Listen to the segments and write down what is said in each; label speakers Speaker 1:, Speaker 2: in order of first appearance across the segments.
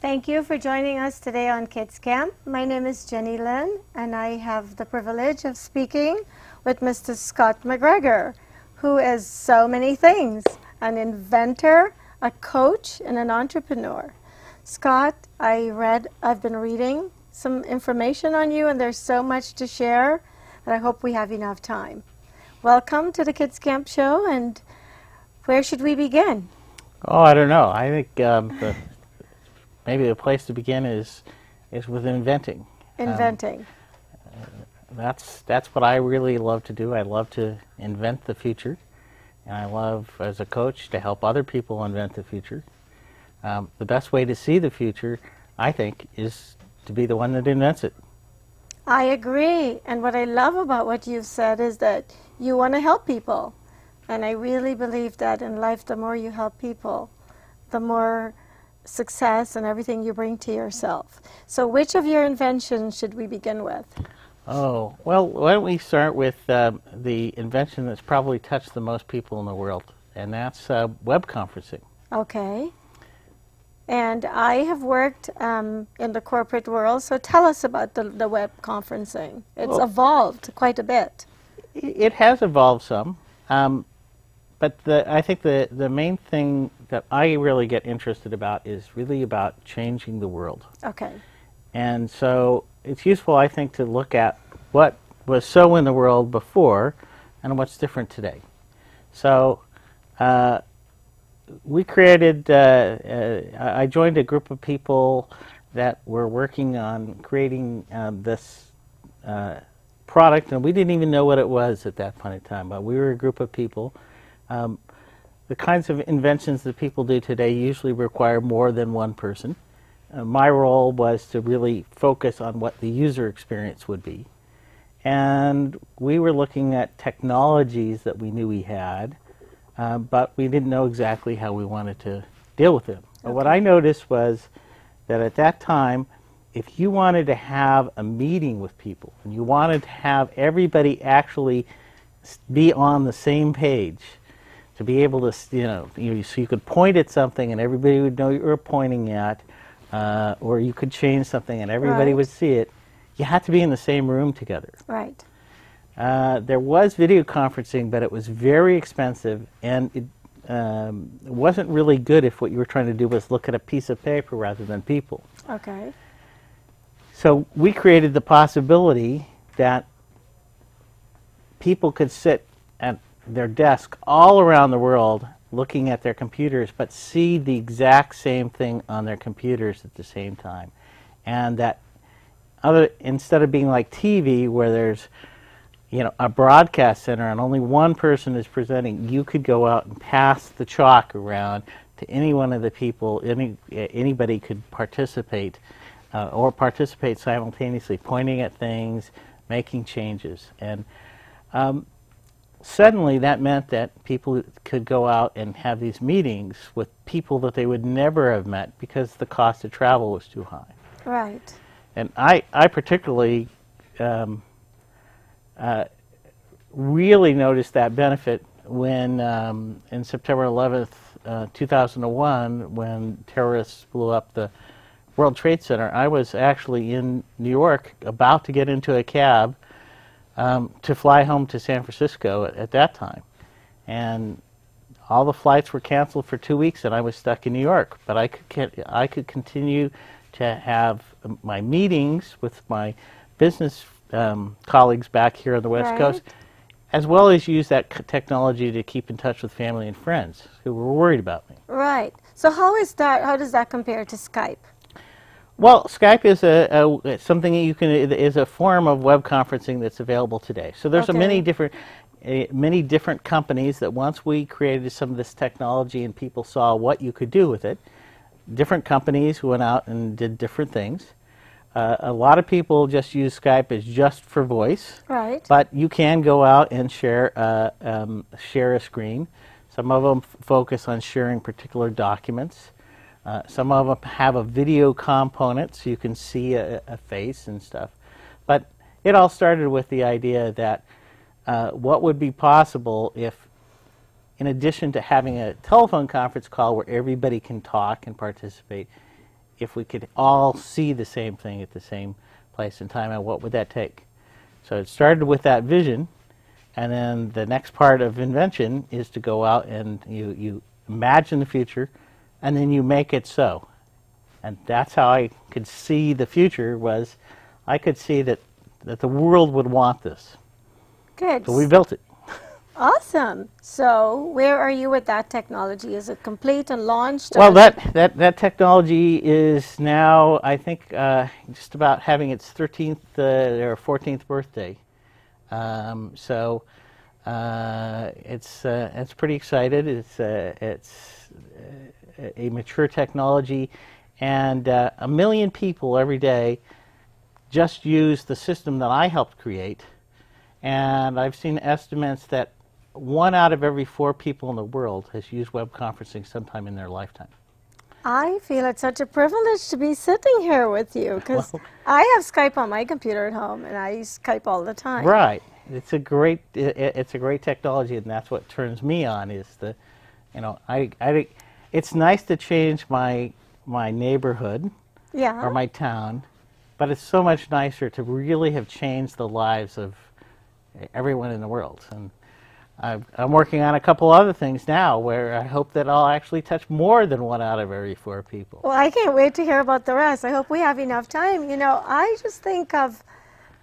Speaker 1: Thank you for joining us today on Kids Camp. My name is Jenny Lynn, and I have the privilege of speaking with Mr. Scott McGregor, who is so many things: an inventor, a coach, and an entrepreneur. Scott, I've been reading some information on you, and there's so much to share that I hope we have enough time. Welcome to the Kids Camp show, and where should we begin?
Speaker 2: Oh, I don't know. I think maybe the place to begin is with inventing.
Speaker 1: Inventing.
Speaker 2: That's what I really love to do. I love to invent the future, and I love, as a coach, to help other people invent the future. The best way to see the future, I think, is to be the one that invents it.
Speaker 1: I agree. And what I love about what you've said is that you want to help people. And I really believe that in life, the more you help people, the more success and everything you bring to yourself. So which of your inventions should we begin with?
Speaker 2: Oh, well, why don't we start with the invention that's probably touched the most people in the world, and that's web conferencing.
Speaker 1: Okay. And I have worked in the corporate world, so tell us about the web conferencing. It's evolved quite a bit.
Speaker 2: It has evolved some, but I think the main thing that I really get interested about is really about changing the world.
Speaker 1: Okay.
Speaker 2: And so it's useful, I think, to look at what was so in the world before and what's different today. So we created, I joined a group of people that were working on creating this product, and we didn't even know what it was at that point in time, but we were a group of people. The kinds of inventions that people do today usually require more than one person. My role was to really focus on what the user experience would be. And we were looking at technologies that we knew we had, but we didn't know exactly how we wanted to deal with them. Okay. But what I noticed was that at that time, if you wanted to have a meeting with people, and you wanted to have everybody actually be on the same page, to be able to, so you could point at something and everybody would know you were pointing at, or you could change something and everybody would see it, you had to be in the same room together.
Speaker 1: Right.
Speaker 2: There was video conferencing, but it was very expensive, and it wasn't really good if what you were trying to do was look at a piece of paper rather than people.
Speaker 1: Okay.
Speaker 2: So we created the possibility that people could sit at their desk all around the world looking at their computers, but see the exact same thing on their computers at the same time. And that instead of being like TV where there's a broadcast center and only one person is presenting, you could go out and pass the chalk around to any one of the people. Anybody could participate or participate simultaneously, pointing at things, making changes. And suddenly that meant that people could go out and have these meetings with people that they would never have met because the cost of travel was too high.
Speaker 1: Right.
Speaker 2: And I particularly really noticed that benefit when in September 11th, 2001, when terrorists blew up the World Trade Center. I was actually in New York about to get into a cab to fly home to San Francisco at that time. And all the flights were canceled for 2 weeks and I was stuck in New York. But I could continue to have my meetings with my business colleagues back here on the West Coast, as well as use that technology to keep in touch with family and friends who were worried about me.
Speaker 1: Right. So how does that compare to Skype?
Speaker 2: Well, Skype is something that is a form of web conferencing that's available today. So there's many different companies that once we created some of this technology and people saw what you could do with it, different companies who went out and did different things. A lot of people just use Skype as just for voice, but you can go out and share a screen. Some of them focus on sharing particular documents. Some of them have a video component so you can see a face and stuff. But it all started with the idea that what would be possible if, in addition to having a telephone conference call where everybody can talk and participate, if we could all see the same thing at the same place and time, and what would that take? So it started with that vision, and then the next part of invention is to go out and you imagine the future, and then you make it so. And that's how I could see the future, was I could see that the world would want this.
Speaker 1: Good.
Speaker 2: So we built it.
Speaker 1: Awesome. So where are you with that technology? Is it complete and launched?
Speaker 2: Well, that technology is now, I think, just about having its 13th or 14th birthday. So it's pretty excited. It's a mature technology, and 1 million people every day just use the system that I helped create. And I've seen estimates that 1 out of every 4 people in the world has used web conferencing sometime in their lifetime.
Speaker 1: I feel it's such a privilege to be sitting here with you, because I have Skype on my computer at home, and I use Skype all the time.
Speaker 2: Right. It's a great technology, and that's what turns me on. Is the, it's nice to change my neighborhood, or my town, but it's so much nicer to really have changed the lives of everyone in the world. And I'm working on a couple other things now where I hope that I'll actually touch more than 1 out of every 4 people.
Speaker 1: Well, I can't wait to hear about the rest. I hope we have enough time. I just think of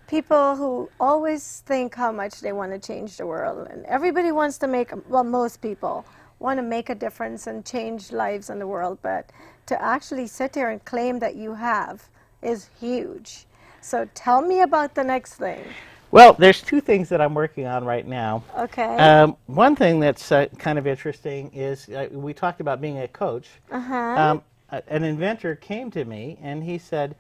Speaker 1: people who always think how much they want to change the world. And everybody wants to make, well, most people want to make a difference and change lives in the world. But to actually sit there and claim that you have is huge. So tell me about the next thing.
Speaker 2: Well, there's 2 things that I'm working on right now.
Speaker 1: Okay.
Speaker 2: One thing that's kind of interesting is we talked about being a coach. An inventor came to me and he said,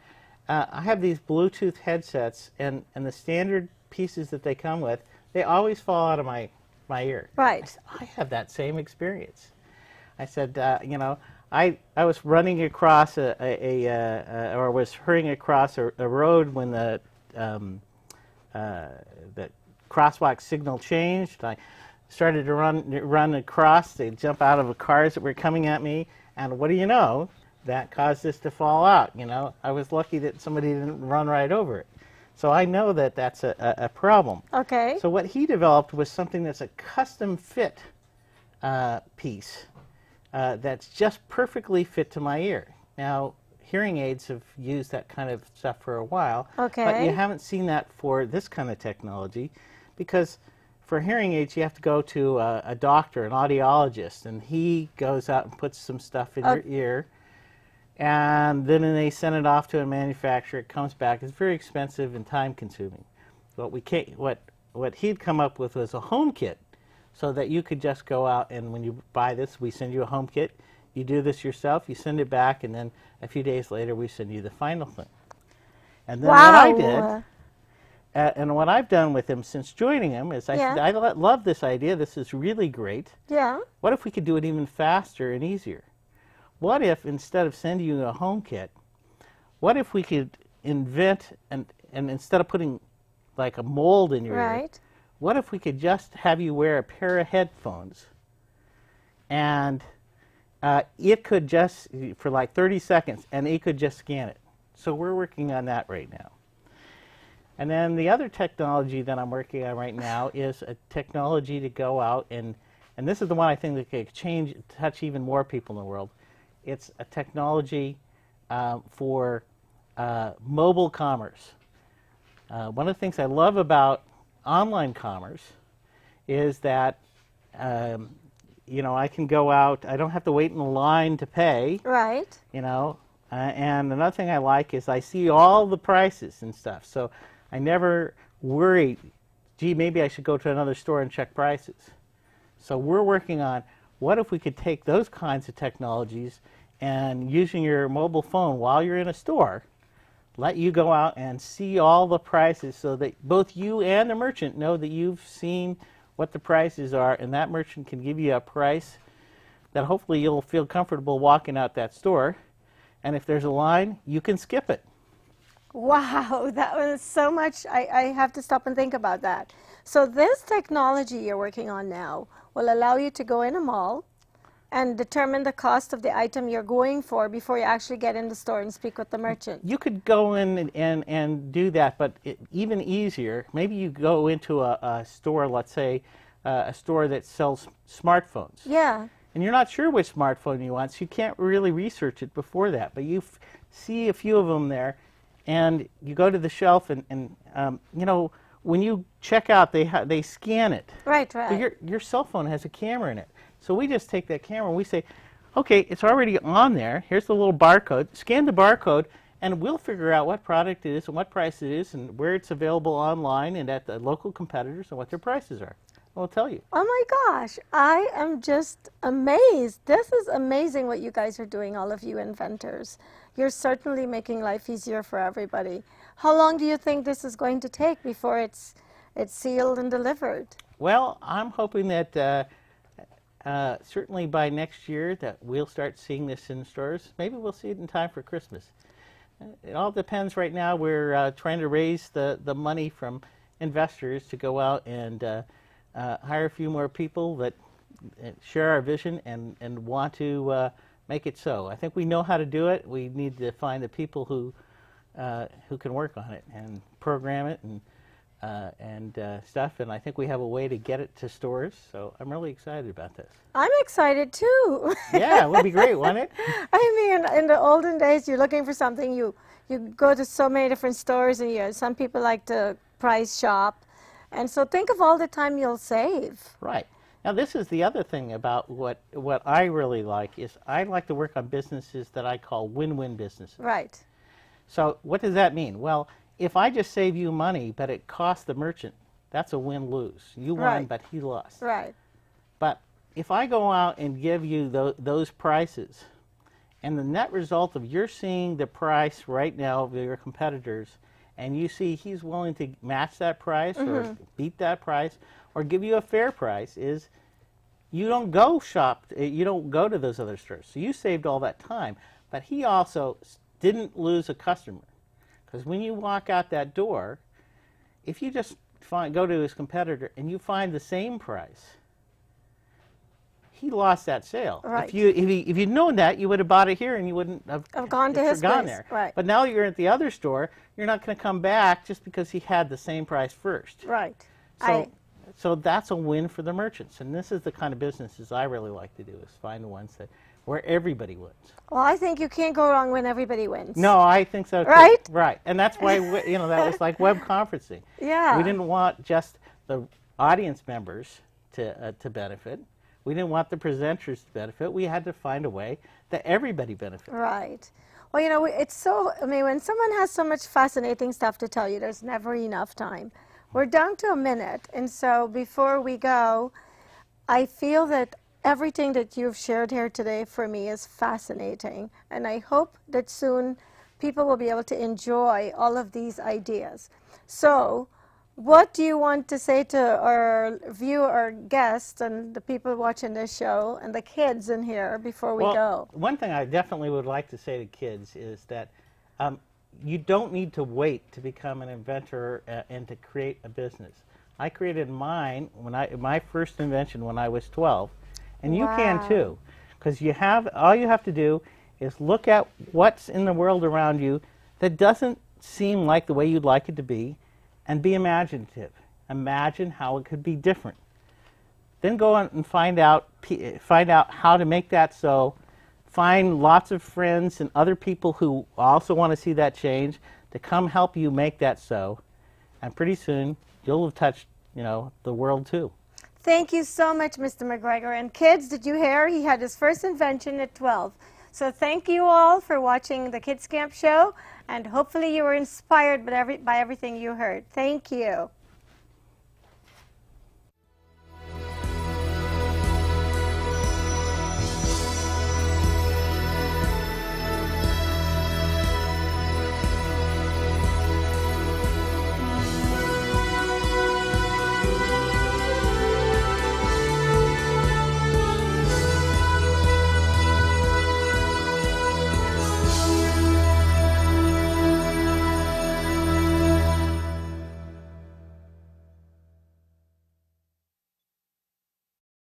Speaker 2: I have these Bluetooth headsets, and the standard pieces that they come with, they always fall out of my ear.
Speaker 1: Right.
Speaker 2: I said, I have that same experience. I said, I was running across or was hurrying across a road when the crosswalk signal changed. I started to run across. They'd jump out of the cars that were coming at me, and what do you know? That caused this to fall out. I was lucky that somebody didn't run right over it. So I know that that's a problem.
Speaker 1: Okay.
Speaker 2: So what he developed was something that's a custom fit piece that's just perfectly fit to my ear. Now, hearing aids have used that kind of stuff for a while,
Speaker 1: okay,
Speaker 2: but you haven't seen that for this kind of technology, because for hearing aids you have to go to a doctor, an audiologist, and he goes out and puts some stuff in your ear, and then they send it off to a manufacturer. It comes back. It's very expensive and time consuming. What he'd come up with was a home kit, so that you could just go out, and when you buy this, we send you a home kit. You do this yourself, you send it back, and then a few days later we send you the final thing. And then what I did, and what I've done with him since joining him, is I said, I love this idea, this is really great.
Speaker 1: Yeah. What
Speaker 2: if we could do it even faster and easier? What if, instead of sending you a home kit, what if we could invent, and instead of putting like a mold in your ear, what if we could just have you wear a pair of headphones, and it could just, for like 30 seconds, and it could just scan it. So we're working on that right now. And then the other technology that I'm working on right now is a technology to go out and this is the one I think that could touch even more people in the world. It's a technology for mobile commerce. One of the things I love about online commerce is that I can go out, I don't have to wait in a line to pay.
Speaker 1: Right.
Speaker 2: And another thing I like is I see all the prices and stuff. So I never worry, gee, maybe I should go to another store and check prices. So we're working on, what if we could take those kinds of technologies and, using your mobile phone while you're in a store, let you go out and see all the prices, so that both you and the merchant know that you've seen what the prices are, and that merchant can give you a price that hopefully you'll feel comfortable walking out that store. And if there's a line, you can skip it.
Speaker 1: Wow, that was so much. I have to stop and think about that. So this technology you're working on now will allow you to go in a mall, and determine the cost of the item you're going for before you actually get in the store and speak with the merchant.
Speaker 2: You could go in and do that, but even easier, maybe you go into a store, let's say a store that sells smartphones.
Speaker 1: Yeah.
Speaker 2: And you're not sure which smartphone you want, so you can't really research it before that. But you see a few of them there, and you go to the shelf, and you know, when you check out, they scan it.
Speaker 1: Right, right.
Speaker 2: So your cell phone has a camera in it. So we just take that camera and we say, okay, it's already on there. Here's the little barcode. Scan the barcode, and we'll figure out what product it is and what price it is and where it's available online and at the local competitors and what their prices are. We'll tell you.
Speaker 1: Oh my gosh, I am just amazed. This is amazing what you guys are doing, all of you inventors. You're certainly making life easier for everybody. How long do you think this is going to take before it's sealed and delivered?
Speaker 2: Well, I'm hoping that certainly by next year that we'll start seeing this in stores. Maybe we'll see it in time for Christmas. It all depends. Right now we're trying to raise the money from investors to go out and hire a few more people that share our vision and want to make it so. I think we know how to do it. We need to find the people who can work on it and program it and stuff, and I think we have a way to get it to stores, so I'm really excited about this.
Speaker 1: I'm excited too.
Speaker 2: Yeah, it would be great, wouldn't it?
Speaker 1: I mean, in the olden days, you're looking for something, you go to so many different stores, and some people like to price shop, and so think of all the time you'll save.
Speaker 2: Right. Now this is the other thing about what I really like is I like to work on businesses that I call win-win businesses.
Speaker 1: Right.
Speaker 2: So what does that mean? Well, if I just save you money, but it costs the merchant, that's a win-lose. You won,
Speaker 1: Right.
Speaker 2: but he lost.
Speaker 1: Right.
Speaker 2: But if I go out and give you those prices, and the net result of you're seeing the price right now of your competitors, and you see he's willing to match that price or beat that price or give you a fair price, is you don't go shop, you don't go to those other stores. So you saved all that time, but he also didn't lose a customer. Because when you walk out that door, if you just go to his competitor and you find the same price, he lost that sale.
Speaker 1: Right.
Speaker 2: If you'd known that, you would have bought it here and you wouldn't have
Speaker 1: gone to his place.
Speaker 2: there.
Speaker 1: Right.
Speaker 2: But now you're at the other store, you're not going to come back just because he had the same price first.
Speaker 1: Right.
Speaker 2: So that's a win for the merchants. And this is the kind of businesses I really like to do, is find the ones where everybody wins.
Speaker 1: Well, I think you can't go wrong when everybody wins.
Speaker 2: No, I think so too.
Speaker 1: Right?
Speaker 2: Right. And that's why, that was like web conferencing.
Speaker 1: Yeah.
Speaker 2: We didn't want just the audience members to benefit. We didn't want the presenters to benefit. We had to find a way that everybody benefits.
Speaker 1: Right. Well, it's so, when someone has so much fascinating stuff to tell you, there's never enough time. We're down to a minute, and so before we go, I feel that everything that you've shared here today for me is fascinating, and I hope that soon people will be able to enjoy all of these ideas. So, what do you want to say to our guests and the people watching this show and the kids in here before we go?
Speaker 2: One thing I definitely would like to say to kids is that you don't need to wait to become an inventor and to create a business. I created mine my first invention when I was 12, and you can too, because all you have to do is look at what's in the world around you that doesn't seem like the way you'd like it to be, and be imaginative. Imagine how it could be different. Then go on and find out how to make that so. Find lots of friends and other people who also want to see that change to come help you make that so. And pretty soon, you'll have touched, the world too.
Speaker 1: Thank you so much, Mr. McGregor. And kids, did you hear? He had his first invention at 12. So thank you all for watching the Kids Camp show, and hopefully you were inspired by everything you heard. Thank you.